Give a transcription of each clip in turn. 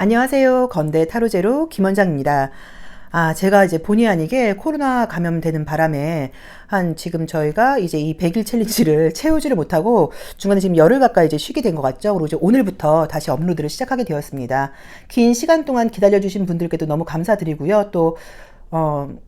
안녕하세요. 건대 타로제로 김원장입니다. 제가 이제 본의 아니게 코로나 감염되는 바람에 지금 저희가 이제 이 100일 챌린지를 채우지를 못하고 중간에 지금 열흘 가까이 이제 쉬게 된 것 같죠. 그리고 이제 오늘부터 다시 업로드를 시작하게 되었습니다. 긴 시간 동안 기다려주신 분들께도 너무 감사드리고요. 또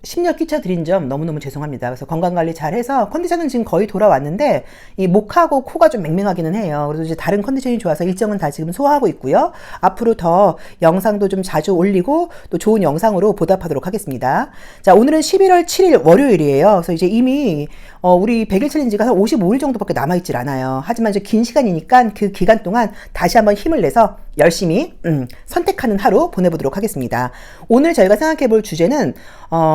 심려 끼쳐드린 점 너무너무 죄송합니다. 그래서 건강관리 잘 해서 컨디션은 지금 거의 돌아왔는데, 이 목하고 코가 좀 맹맹하기는 해요. 그래서 이제 다른 컨디션이 좋아서 일정은 다 지금 소화하고 있고요. 앞으로 더 영상도 좀 자주 올리고 또 좋은 영상으로 보답하도록 하겠습니다. 자, 오늘은 11월 7일 월요일이에요. 그래서 이제 이미 우리 100일 챌린지가 한 55일 정도밖에 남아있질 않아요. 하지만 이제 긴 시간이니까 그 기간 동안 다시 한번 힘을 내서 열심히 선택하는 하루 보내보도록 하겠습니다. 오늘 저희가 생각해 볼 주제는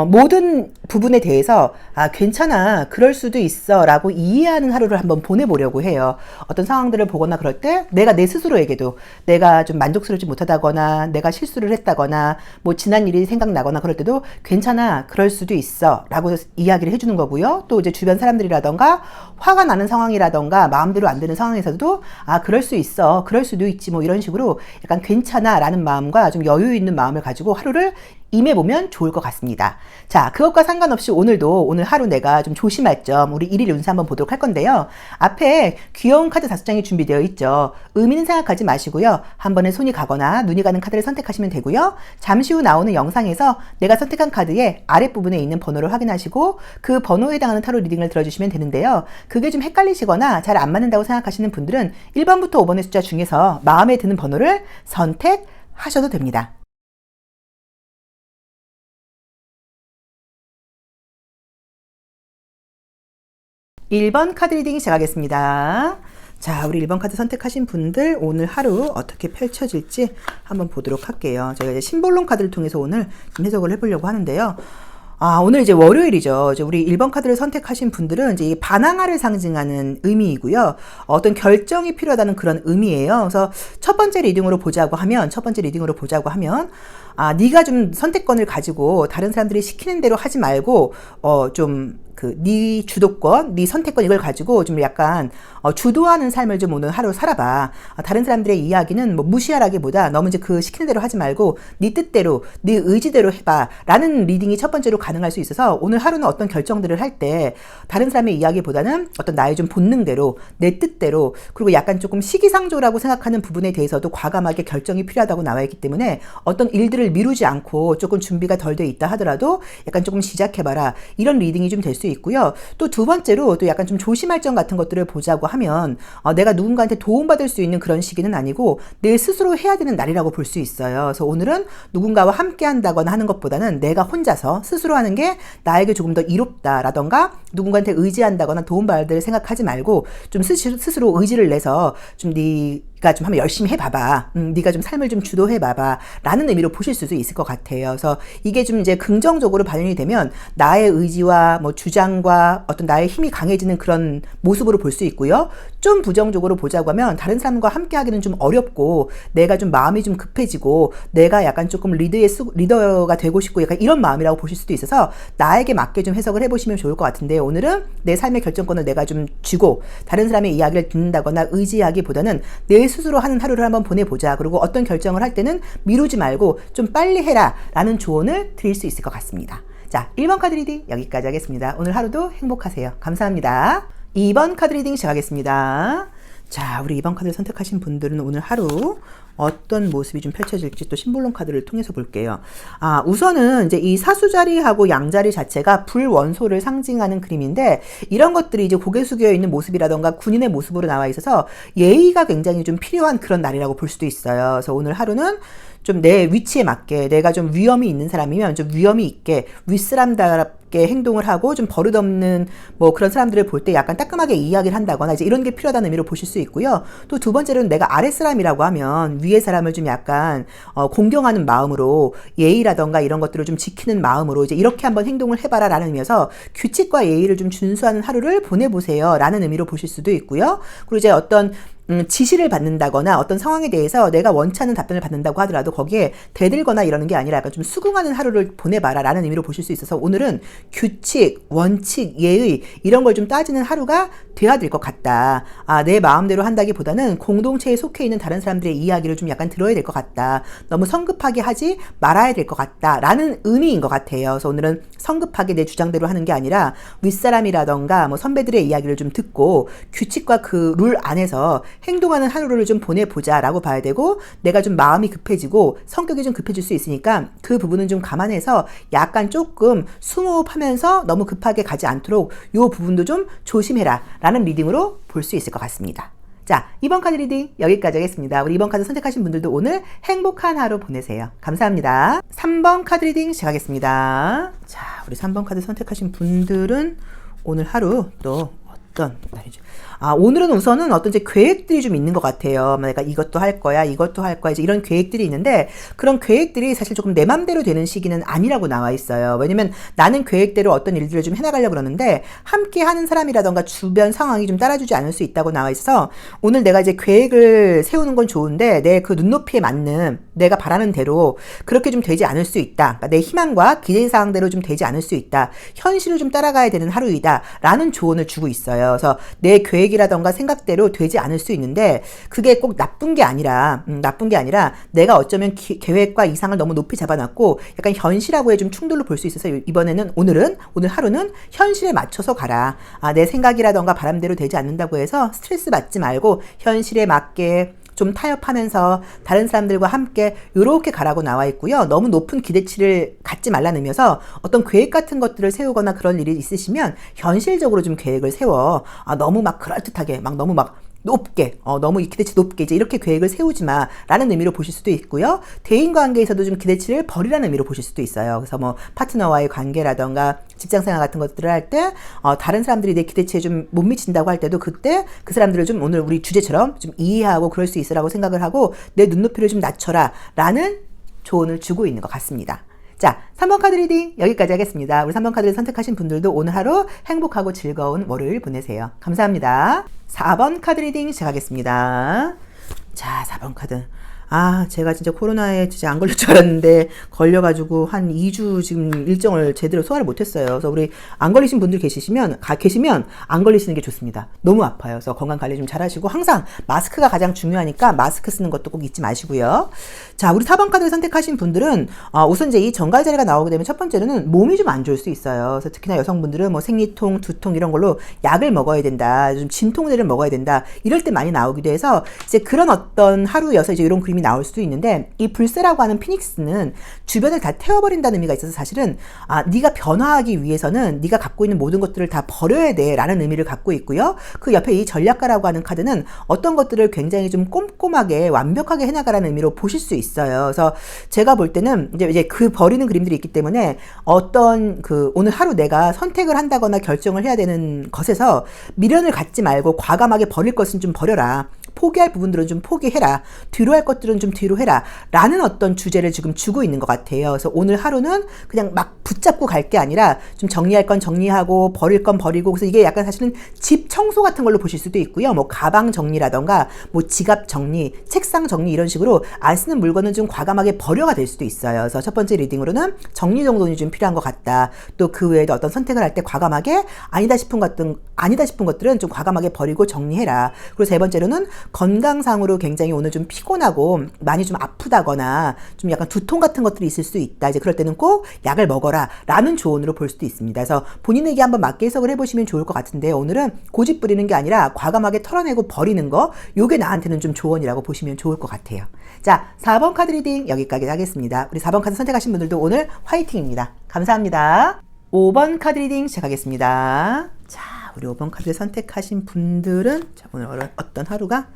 모든 부분에 대해서 괜찮아, 그럴 수도 있어 라고 이해하는 하루를 한번 보내보려고 해요. 어떤 상황들을 보거나 그럴 때 내가 내 스스로에게도 내가 좀 만족스럽지 못하다거나 내가 실수를 했다거나 뭐 지난 일이 생각나거나 그럴 때도 괜찮아, 그럴 수도 있어 라고 이야기를 해주는 거고요. 또 이제 주변 사람들이라던가 화가 나는 상황이라던가 마음대로 안 되는 상황에서도 그럴 수 있어, 그럴 수도 있지, 뭐 이런 식으로 약간 괜찮아 라는 마음과 좀 여유 있는 마음을 가지고 하루를 임해보면 좋을 것 같습니다. 자, 그것과 상관없이 오늘 하루 내가 좀 조심할 점, 우리 일일 운세 한번 보도록 할 건데요. 앞에 귀여운 카드 5장이 준비되어 있죠. 의미는 생각하지 마시고요. 한 번에 손이 가거나 눈이 가는 카드를 선택하시면 되고요. 잠시 후 나오는 영상에서 내가 선택한 카드의 아랫부분에 있는 번호를 확인하시고 그 번호에 해당하는 타로 리딩을 들어주시면 되는데요. 그게 좀 헷갈리시거나 잘 안 맞는다고 생각하시는 분들은 1번부터 5번의 숫자 중에서 마음에 드는 번호를 선택하셔도 됩니다. 1번 카드 리딩 시작하겠습니다. 자, 우리 1번 카드 선택하신 분들 오늘 하루 어떻게 펼쳐질지 한번 보도록 할게요. 제가 이제 심볼론 카드를 통해서 오늘 좀 해석을 해보려고 하는데요. 오늘 이제 월요일이죠. 이제 우리 1번 카드를 선택하신 분들은 이제 이 반항아를 상징하는 의미이고요. 어떤 결정이 필요하다는 그런 의미예요. 그래서 첫 번째 리딩으로 보자고 하면, 네가 좀 선택권을 가지고 다른 사람들이 시키는 대로 하지 말고, 네 주도권, 네 선택권 이걸 가지고 좀 약간 주도하는 삶을 좀 오늘 하루 살아봐. 다른 사람들의 이야기는 뭐 무시하라기보다 너무 이제 그 시키는 대로 하지 말고 네 뜻대로, 네 의지대로 해봐 라는 리딩이 첫 번째로 가능할 수 있어서 오늘 하루는 어떤 결정들을 할 때 다른 사람의 이야기보다는 어떤 나의 좀 본능대로, 내 뜻대로, 그리고 약간 조금 시기상조라고 생각하는 부분에 대해서도 과감하게 결정이 필요하다고 나와 있기 때문에 어떤 일들을 미루지 않고 조금 준비가 덜 돼 있다 하더라도 약간 조금 시작해봐라, 이런 리딩이 좀 될 수 있고요. 또 두 번째로 또 약간 좀 조심할 점 같은 것들을 보자고 하면 내가 누군가한테 도움받을 수 있는 그런 시기는 아니고 내 스스로 해야 되는 날이라고 볼 수 있어요. 그래서 오늘은 누군가와 함께 한다거나 하는 것보다는 내가 혼자서 스스로 하는 게 나에게 조금 더 이롭다라던가 누군가한테 의지한다거나 도움받을 생각하지 말고 좀 스스로 의지를 내서 좀 네가 좀 한번 열심히 해봐봐. 네가 좀 삶을 좀 주도해봐봐. 라는 의미로 보실 수도 있을 것 같아요. 그래서 이게 좀 이제 긍정적으로 반영이 되면 나의 의지와 뭐 주장과 어떤 나의 힘이 강해지는 그런 모습으로 볼 수 있고요. 좀 부정적으로 보자고 하면 다른 사람과 함께 하기는 좀 어렵고 내가 좀 마음이 좀 급해지고 내가 약간 조금 리더가 되고 싶고 약간 이런 마음이라고 보실 수도 있어서 나에게 맞게 좀 해석을 해보시면 좋을 것 같은데, 오늘은 내 삶의 결정권을 내가 좀 쥐고 다른 사람의 이야기를 듣는다거나 의지하기보다는 내 스스로 하는 하루를 한번 보내보자. 그리고 어떤 결정을 할 때는 미루지 말고 좀 빨리 해라 라는 조언을 드릴 수 있을 것 같습니다. 자, 1번 카드 리딩 여기까지 하겠습니다. 오늘 하루도 행복하세요. 감사합니다. 2번 카드 리딩 시작하겠습니다. 자, 우리 2번 카드를 선택하신 분들은 오늘 하루 어떤 모습이 좀 펼쳐질지 또 심볼론 카드를 통해서 볼게요. 우선은 이제 이 사수자리하고 양자리 자체가 불원소를 상징하는 그림인데, 이런 것들이 이제 고개 숙여 있는 모습이라던가 군인의 모습으로 나와 있어서 예의가 굉장히 좀 필요한 그런 날이라고 볼 수도 있어요. 그래서 오늘 하루는 좀 내 위치에 맞게, 내가 좀 위험이 있는 사람이면 좀 위험이 있게 윗사람답게 행동을 하고 좀 버릇없는 뭐 그런 사람들을 볼 때 약간 따끔하게 이야기를 한다거나 이제 이런 게 필요하다는 의미로 보실 수 있고요. 또 두 번째로는 내가 아랫사람이라고 하면 위에 사람을 좀 약간 공경하는 마음으로 예의라던가 이런 것들을 좀 지키는 마음으로 이제 이렇게 한번 행동을 해봐라 라는 의미여서 규칙과 예의를 좀 준수하는 하루를 보내보세요 라는 의미로 보실 수도 있고요. 그리고 이제 어떤 지시를 받는다거나 어떤 상황에 대해서 내가 원치 않는 답변을 받는다고 하더라도 거기에 대들거나 이러는 게 아니라 약간 좀 수긍하는 하루를 보내봐라 라는 의미로 보실 수 있어서 오늘은 규칙, 원칙, 예의 이런 걸 좀 따지는 하루가 돼야 될 것 같다. 내 마음대로 한다기보다는 공동체에 속해 있는 다른 사람들의 이야기를 좀 약간 들어야 될 것 같다. 너무 성급하게 하지 말아야 될 것 같다 라는 의미인 것 같아요. 그래서 오늘은 성급하게 내 주장대로 하는 게 아니라 윗사람이라던가 뭐 선배들의 이야기를 좀 듣고 규칙과 그 룰 안에서 행동하는 하루를 좀 보내보자 라고 봐야 되고, 내가 좀 마음이 급해지고 성격이 좀 급해질 수 있으니까 그 부분은 좀 감안해서 약간 조금 숨호흡하면서 너무 급하게 가지 않도록 요 부분도 좀 조심해라 라는 리딩으로 볼 수 있을 것 같습니다. 자, 이번 카드 리딩 여기까지 하겠습니다. 우리 이번 카드 선택하신 분들도 오늘 행복한 하루 보내세요. 감사합니다. 3번 카드 리딩 시작하겠습니다. 자, 우리 3번 카드 선택하신 분들은 오늘 하루 또 어떤 날이죠? 오늘은 우선은 어떤 이제 계획들이 좀 있는 것 같아요. 내가 이것도 할 거야, 이것도 할 거야, 이제 이런 계획들이 있는데, 그런 계획들이 사실 조금 내 맘대로 되는 시기는 아니라고 나와 있어요. 왜냐면 나는 계획대로 어떤 일들을 좀 해나가려고 그러는데, 함께 하는 사람이라던가 주변 상황이 좀 따라주지 않을 수 있다고 나와 있어서, 오늘 내가 이제 계획을 세우는 건 좋은데, 내 그 눈높이에 맞는, 내가 바라는 대로 그렇게 좀 되지 않을 수 있다. 그러니까 내 희망과 기대사항대로 좀 되지 않을 수 있다. 현실을 좀 따라가야 되는 하루이다. 라는 조언을 주고 있어요. 그래서 내 계획이라던가 생각대로 되지 않을 수 있는데, 그게 꼭 나쁜 게 아니라 내가 어쩌면 계획과 이상을 너무 높이 잡아놨고 약간 현실하고의 좀 충돌로 볼 수 있어서 오늘 하루는 현실에 맞춰서 가라. 내 생각이라던가 바람대로 되지 않는다고 해서 스트레스 받지 말고 현실에 맞게 좀 타협하면서 다른 사람들과 함께 요렇게 가라고 나와 있고요. 너무 높은 기대치를 갖지 말라는 의미여서 어떤 계획 같은 것들을 세우거나 그런 일이 있으시면 현실적으로 좀 계획을 세워. 너무 막 그럴듯하게 너무 막 높게, 너무 기대치 높게 이제 이렇게 계획을 세우지 마 라는 의미로 보실 수도 있고요. 대인 관계에서도 좀 기대치를 버리라는 의미로 보실 수도 있어요. 그래서 뭐 파트너와의 관계라던가 직장생활 같은 것들을 할 때 다른 사람들이 내 기대치에 좀 못 미친다고 할 때도 그때 그 사람들을 좀 오늘 우리 주제처럼 좀 이해하고 그럴 수 있으라고 생각을 하고 내 눈높이를 좀 낮춰라 라는 조언을 주고 있는 것 같습니다. 자, 3번 카드 리딩 여기까지 하겠습니다. 우리 3번 카드를 선택하신 분들도 오늘 하루 행복하고 즐거운 월요일 보내세요. 감사합니다. 4번 카드 리딩 시작하겠습니다. 자, 4번 카드. 제가 진짜 코로나에 진짜 안 걸릴 줄 알았는데 걸려가지고 한 2주 지금 일정을 제대로 소화를 못했어요. 그래서 우리 안 걸리신 분들 계시면 안 걸리시는 게 좋습니다. 너무 아파요. 그래서 건강 관리 좀 잘하시고 항상 마스크가 가장 중요하니까 마스크 쓰는 것도 꼭 잊지 마시고요. 자, 우리 4번 카드를 선택하신 분들은 우선 이제 이 정갈 자리가 나오게 되면 첫 번째로는 몸이 좀 안 좋을 수 있어요. 그래서 특히나 여성분들은 뭐 생리통, 두통 이런 걸로 약을 먹어야 된다, 좀 진통제를 먹어야 된다 이럴 때 많이 나오기도 해서 이제 그런 어떤 하루여서 이제 이런 그림이 나올 수도 있는데, 이 불새라고 하는 피닉스는 주변을 다 태워버린다는 의미가 있어서 사실은 네가 변화하기 위해서는 네가 갖고 있는 모든 것들을 다 버려야 돼 라는 의미를 갖고 있고요. 그 옆에 이 전략가라고 하는 카드는 어떤 것들을 굉장히 좀 꼼꼼하게 완벽하게 해나가라는 의미로 보실 수 있어요. 그래서 제가 볼 때는 이제 그 버리는 그림들이 있기 때문에 어떤 오늘 하루 내가 선택을 한다거나 결정을 해야 되는 것에서 미련을 갖지 말고 과감하게 버릴 것은 좀 버려라. 포기할 부분들은 좀 포기해라. 뒤로 할 것들은 좀 뒤로 해라. 라는 어떤 주제를 지금 주고 있는 것 같아요. 그래서 오늘 하루는 그냥 막 붙잡고 갈 게 아니라 좀 정리할 건 정리하고 버릴 건 버리고, 그래서 이게 약간 사실은 집 청소 같은 걸로 보실 수도 있고요. 뭐 가방 정리라던가 뭐 지갑 정리, 책상 정리 이런 식으로 안 쓰는 물건은 좀 과감하게 버려가 될 수도 있어요. 그래서 첫 번째 리딩으로는 정리 정돈이 좀 필요한 것 같다. 또 그 외에도 어떤 선택을 할 때 과감하게 아니다 싶은 것들은 좀 과감하게 버리고 정리해라. 그리고 세 번째로는 건강상으로 굉장히 오늘 좀 피곤하고 많이 좀 아프다거나 좀 약간 두통 같은 것들이 있을 수 있다. 이제 그럴 때는 꼭 약을 먹어라 라는 조언으로 볼 수도 있습니다. 그래서 본인에게 한번 맞게 해석을 해보시면 좋을 것 같은데, 오늘은 고집 부리는 게 아니라 과감하게 털어내고 버리는 거, 요게 나한테는 좀 조언이라고 보시면 좋을 것 같아요. 자, 4번 카드 리딩 여기까지 하겠습니다. 우리 4번 카드 선택하신 분들도 오늘 화이팅입니다. 감사합니다. 5번 카드 리딩 시작하겠습니다. 자, 우리 5번 카드를 선택하신 분들은 오늘 어떤 하루가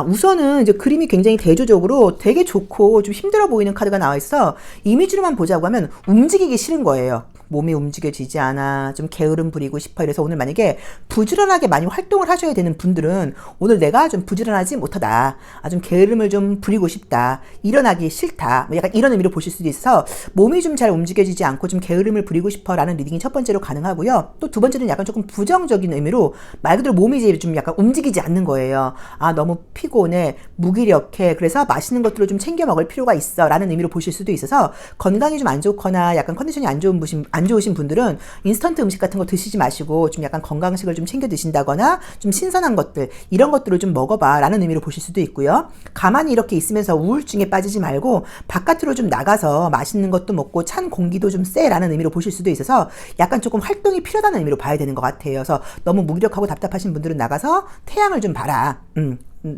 우선은 이제 그림이 굉장히 대조적으로 되게 좋고 좀 힘들어 보이는 카드가 나와 있어. 이미지로만 보자고 하면 움직이기 싫은 거예요. 몸이 움직여지지 않아, 좀 게으름 부리고 싶어. 이래서 오늘 만약에 부지런하게 많이 활동을 하셔야 되는 분들은 오늘 내가 좀 부지런하지 못하다, 좀 게으름을 좀 부리고 싶다, 일어나기 싫다, 뭐 약간 이런 의미로 보실 수도 있어서 몸이 좀 잘 움직여지지 않고 좀 게으름을 부리고 싶어 라는 리딩이 첫 번째로 가능하고요. 또 두 번째는 약간 조금 부정적인 의미로 말 그대로 몸이 이제 좀 약간 움직이지 않는 거예요. 너무 피곤해, 무기력해, 그래서 맛있는 것들을 좀 챙겨 먹을 필요가 있어 라는 의미로 보실 수도 있어서 건강이 좀 안 좋거나 약간 컨디션이 안 좋으신 분들은 인스턴트 음식 같은 거 드시지 마시고 좀 약간 건강식을 좀 챙겨 드신다거나 좀 신선한 것들, 이런 것들을 좀 먹어봐 라는 의미로 보실 수도 있고요. 가만히 이렇게 있으면서 우울증에 빠지지 말고 바깥으로 좀 나가서 맛있는 것도 먹고 찬 공기도 좀 쐬라는 의미로 보실 수도 있어서 약간 조금 활동이 필요하다는 의미로 봐야 되는 것 같아요. 그래서 너무 무기력하고 답답하신 분들은 나가서 태양을 좀 봐라.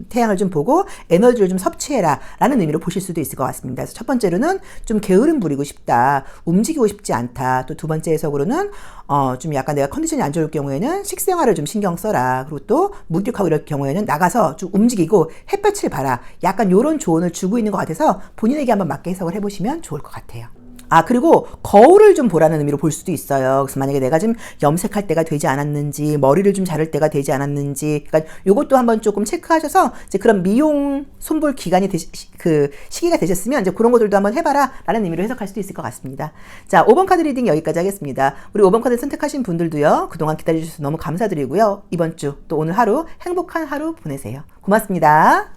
태양을 좀 보고 에너지를 좀 섭취해라 라는 의미로 보실 수도 있을 것 같습니다. 그래서 첫 번째로는 좀 게으름 부리고 싶다, 움직이고 싶지 않다. 또 두 번째 해석으로는 좀 약간 내가 컨디션이 안 좋을 경우에는 식생활을 좀 신경 써라. 그리고 또 무기력하고 이럴 경우에는 나가서 좀 움직이고 햇볕을 봐라. 약간 요런 조언을 주고 있는 것 같아서 본인에게 한번 맞게 해석을 해보시면 좋을 것 같아요. 그리고 거울을 좀 보라는 의미로 볼 수도 있어요. 그래서 만약에 내가 좀 염색할 때가 되지 않았는지, 머리를 좀 자를 때가 되지 않았는지, 그러니까 요것도 한번 조금 체크하셔서 이제 그런 미용 손볼 기간이 시기가 되셨으면 이제 그런 것들도 한번 해봐라 라는 의미로 해석할 수도 있을 것 같습니다. 자, 5번 카드 리딩 여기까지 하겠습니다. 우리 5번 카드 선택하신 분들도요, 그동안 기다려주셔서 너무 감사드리고요. 이번 주 또 오늘 하루 행복한 하루 보내세요. 고맙습니다.